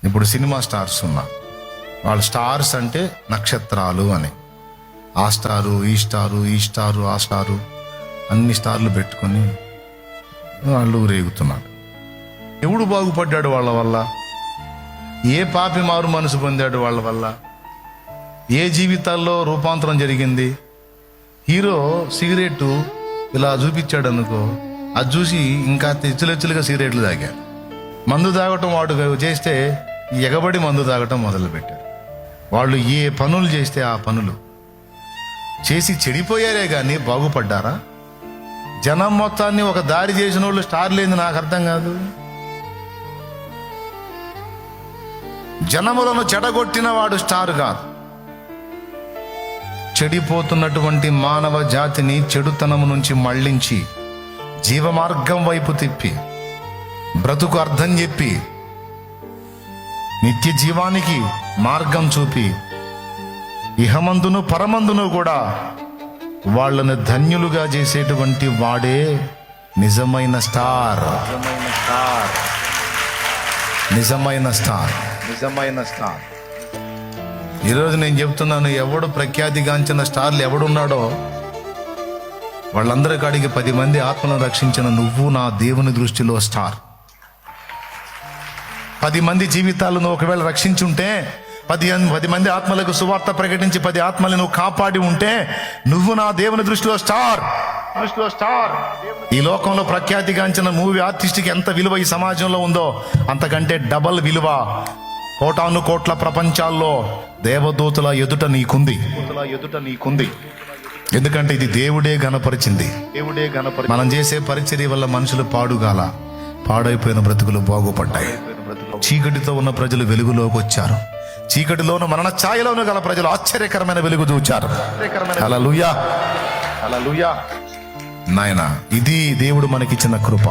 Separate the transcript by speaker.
Speaker 1: ఇప్పుడు cinema stars ఉన్నారు, వాళ్ళు స్టార్స్ అంటే నక్షత్రాలు అని. ఆ స్టారు ఈ స్టారు ఈ స్టారు ఆ స్టారు అన్ని స్టార్లు పెట్టుకొని వాళ్ళు రేగుతున్నారు. ఎవడు బాగుపడ్డాడు వాళ్ళ వల్ల? ఏ పాపి మారు మనసు పొందాడు వాళ్ళ వల్ల? ఏ జీవితాల్లో రూపాంతరం జరిగింది? హీరో సిగరెట్ ఇలా చూపించాడు అనుకో, అది చూసి ఇంకా తెచ్చులెచ్చులుగా సిగరెట్లు తాగాడు. మందు తాగటం వాడు చేస్తే ఎగబడి మందు తాగటం మొదలుపెట్టారు. వాళ్ళు ఏ పనులు చేస్తే ఆ పనులు చేసి చెడిపోయారే కానీ బాగుపడ్డారా? జనం మొత్తాన్ని ఒక దారి చేసిన వాళ్ళు స్టార్ లేని నాకు అర్థం కాదు. జనములను చెడగొట్టిన వాడు స్టార్ కాదు. చెడిపోతున్నటువంటి మానవ జాతిని చెడుతనము నుంచి మళ్లించి జీవమార్గం వైపు తిప్పి బ్రతుకు అర్థం చెప్పి నిత్య జీవానికి మార్గం చూపి ఇహమందును పరమందును కూడా వాళ్ళను ధన్యులుగా చేసేటువంటి వాడే నిజమైన స్టార్. నిజమైన స్టార్. ఈరోజు నేను చెప్తున్నాను, ఎవడు ప్రఖ్యాతిగాంచిన స్టార్లు ఎవడున్నాడో వాళ్ళందరి కాడికి 10 మంది ఆత్మలను రక్షించిన నువ్వు నా దేవుని దృష్టిలో స్టార్. 10 మంది జీవితాలను ఒకవేళ రక్షించుంటే, 10 మంది ఆత్మలకు సువార్త ప్రకటించి 10 ఆత్మలను కాపాడి ఉంటే నువ్వు నా దేవుని దృష్టిలో స్టార్. ఈ లోకంలో ప్రఖ్యాతిగాంచిన మూవీ ఆర్టిస్ట్కి ఎంత విలువ ఈ సమాజంలో ఉందో అంతకంటే డబల్ విలువ కోటాను కోట్ల ప్రపంచాల్లో దేవదూతల ఎదుట నీకుంది. ఎందుకంటే ఇది దేవుడే ఘనపరిచింది. మనం చేసే పరిచర్య వల్ల మనుషులు పాడైపోయిన బ్రతుకులు బాగుపడ్డాయి. చీకటితో ఉన్న ప్రజలు వెలుగులోకి వచ్చారు. చీకటిలోను మరణ ఛాయలోను గల ప్రజలు ఆశ్చర్యకరమైన వెలుగు చూచారు. హల్లెలూయా. నాయనా, ఇది దేవుడు మనకిచ్చిన కృప.